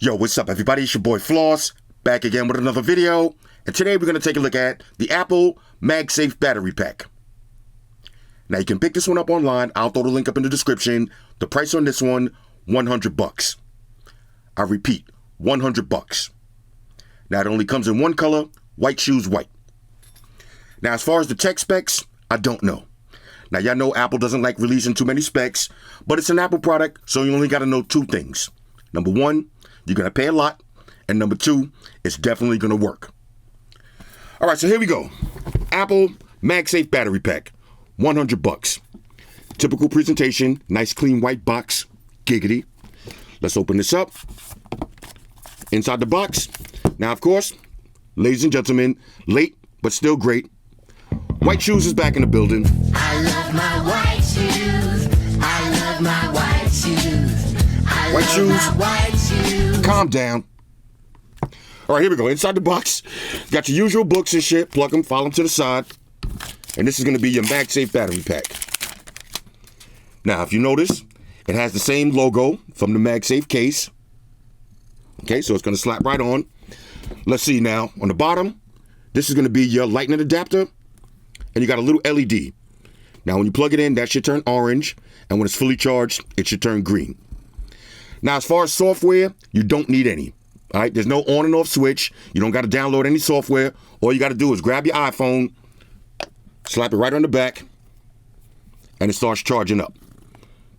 Yo, what's up everybody? It's your boy Floss, back again with another video. And today we're going to take a look at the Apple MagSafe battery pack. Now you can pick this one up online. I'll throw the link up in the description. The price on this one, $100. I repeat, $100. Now it only comes in one color, white shoes white. Now as far as the tech specs, I don't know. Now y'all know Apple doesn't like releasing too many specs, but it's an Apple product, so you only got to know two things. Number one, you're going to pay a lot. And number two, it's definitely going to work. All right, so here we go. Apple MagSafe battery pack, $100. Typical presentation, nice clean white box, giggity. Let's open this up. Inside the box. Now, of course, ladies and gentlemen, late but still great. White Shoes is back in the building. I love my white shoes. I love my white shoes. White shoes. White shoes. Calm down. All right, here we go. Inside the box, got your usual books and shit. Plug them, file them to the side. And this is going to be your MagSafe battery pack. Now, if you notice, it has the same logo from the MagSafe case. Okay, so it's going to slap right on. Let's see now. On the bottom, this is going to be your lightning adapter. And you got a little LED. Now, when you plug it in, that should turn orange. And when it's fully charged, it should turn green. Now, as far as software, you don't need any. All right, there's no on and off switch. You don't got to download any software. All you got to do is grab your iPhone, slap it right on the back, and it starts charging up.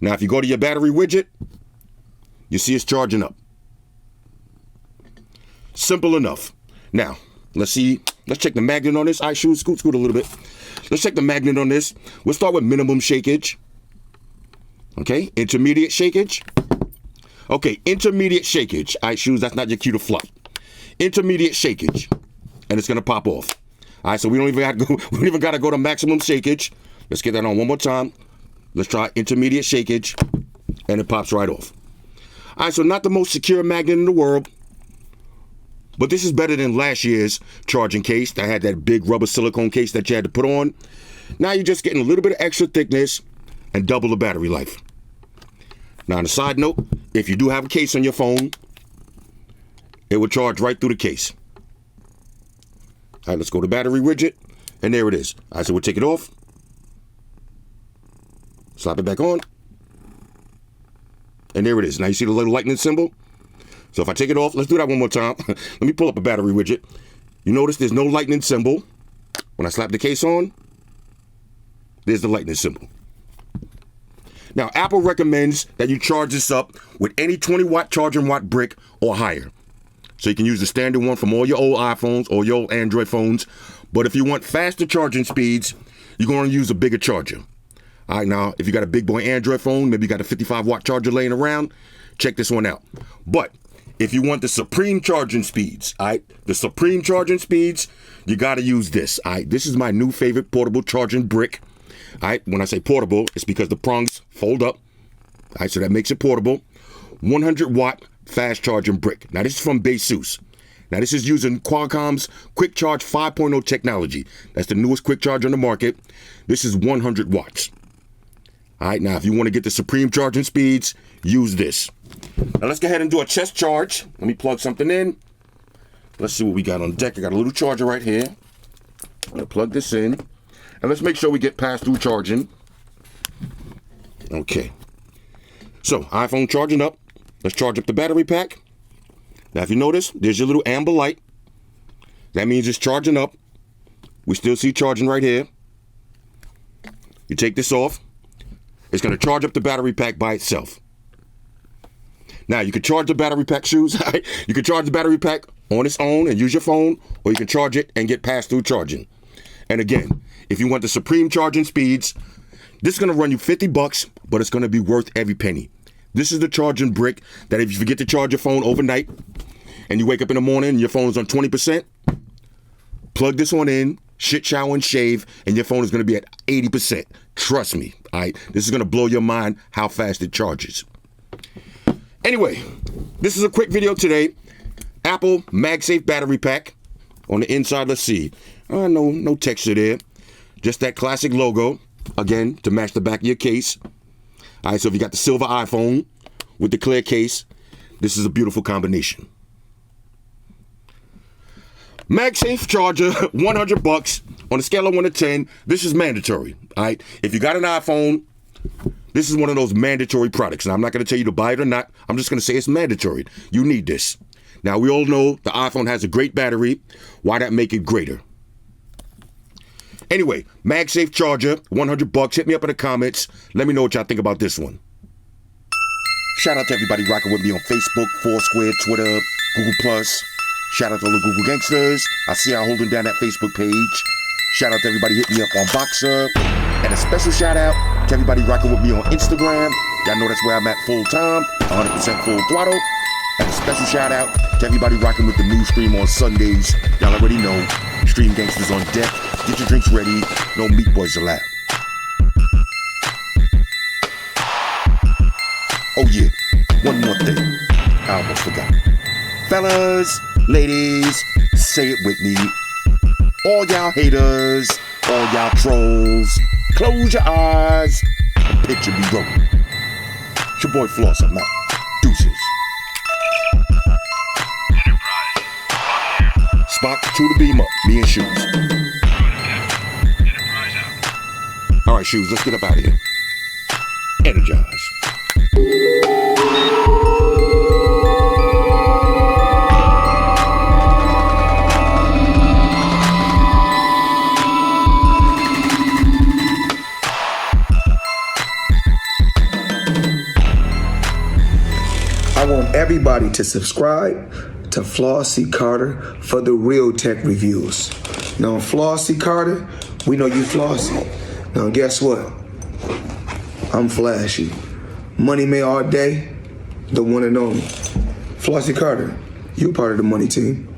Now, if you go to your battery widget, you see it's charging up. Simple enough. Now, let's see. Let's check the magnet on this. I scoot a little bit. Let's check the magnet on this. We'll start with minimum shakage. Okay, intermediate shakage. Okay, intermediate shakage. All right, shoes, that's not your cue to flop. Intermediate shakage. And it's gonna pop off. All right, so we don't even gotta go to maximum shakage. Let's get that on one more time. Let's try intermediate shakage. And it pops right off. All right, so not the most secure magnet in the world. But this is better than last year's charging case that had that big rubber silicone case that you had to put on. Now you're just getting a little bit of extra thickness and double the battery life. Now, on a side note, if you do have a case on your phone, it will charge right through the case. All right, let's go to battery widget, and there it is. All right, so we'll take it off. Slap it back on. And there it is. Now, you see the little lightning symbol? So if I take it off, let's do that one more time. Let me pull up a battery widget. You notice there's no lightning symbol. When I slap the case on, there's the lightning symbol. Now, Apple recommends that you charge this up with any 20-watt charging watt brick or higher. So you can use the standard one from all your old iPhones or your old Android phones. But if you want faster charging speeds, you're going to use a bigger charger. All right, now, if you got a big boy Android phone, maybe you got a 55-watt charger laying around, check this one out. But if you want the supreme charging speeds, all right, the supreme charging speeds, you got to use this. All right, this is my new favorite portable charging brick. All right, when I say portable, it's because the prongs fold up. All right, so that makes it portable. 100-watt fast charging brick. Now, this is from Asus. Now, this is using Qualcomm's Quick Charge 5.0 technology. That's the newest quick charge on the market. This is 100 watts. All right, now, if you want to get the supreme charging speeds, use this. Now, let's go ahead and do a chest charge. Let me plug something in. Let's see what we got on deck. I got a little charger right here. I'm going to plug this in. And let's make sure we get pass-through charging. Okay. So, iPhone charging up. Let's charge up the battery pack. Now, if you notice, there's your little amber light. That means it's charging up. We still see charging right here. You take this off. It's going to charge up the battery pack by itself. Now, you can charge the battery pack, shoes. You can charge the battery pack on its own and use your phone, or you can charge it and get pass-through charging. And again, if you want the supreme charging speeds, this is going to run you $50, but it's going to be worth every penny. This is the charging brick that if you forget to charge your phone overnight and you wake up in the morning and your phone is on 20%, plug this one in, shit, shower, and shave, and your phone is going to be at 80%. Trust me, all right? This is going to blow your mind how fast it charges. Anyway, this is a quick video today. Apple MagSafe battery pack. On the inside, let's see. No texture there. Just that classic logo, again, to match the back of your case. All right, so if you got the silver iPhone with the clear case, This is a beautiful combination. MagSafe charger, $100. On a scale of 1 to 10, this is mandatory. All right. If you got an iPhone, this is one of those mandatory products. And I'm not going to tell you to buy it or not. I'm just going to say it's mandatory. You need this. Now, we all know the iPhone has a great battery. Why not make it greater? Anyway, MagSafe charger, $100. Hit me up in the comments. Let me know what y'all think about this one. Shout out to everybody rocking with me on Facebook, Foursquare, Twitter, Google+. Shout out to the Google Gangsters. I see y'all holding down that Facebook page. Shout out to everybody hitting me up on Boxer. And a special shout out to everybody rocking with me on Instagram. Y'all know that's where I'm at full time, 100% full throttle. And a special shout out to everybody rocking with the new stream on Sundays. Y'all already know, Stream Gangsters on deck. Get your drinks ready. No meat boys allowed. Oh yeah, one more thing. I almost forgot. Fellas, ladies, say it with me. All y'all haters, all y'all trolls, close your eyes and picture me rolling. It's your boy Floss, I'm out. Deuces. Spock to the beam up, me and Shoes. All right, Shoes, let's get up out of here. Energize. I want everybody to subscribe to Flossy Carter for the real tech reviews. Now, Flossy Carter, we know you flossy. Now, guess what? I'm flashy. Money May all day, the one and only. Flossy Carter, you part of the money team.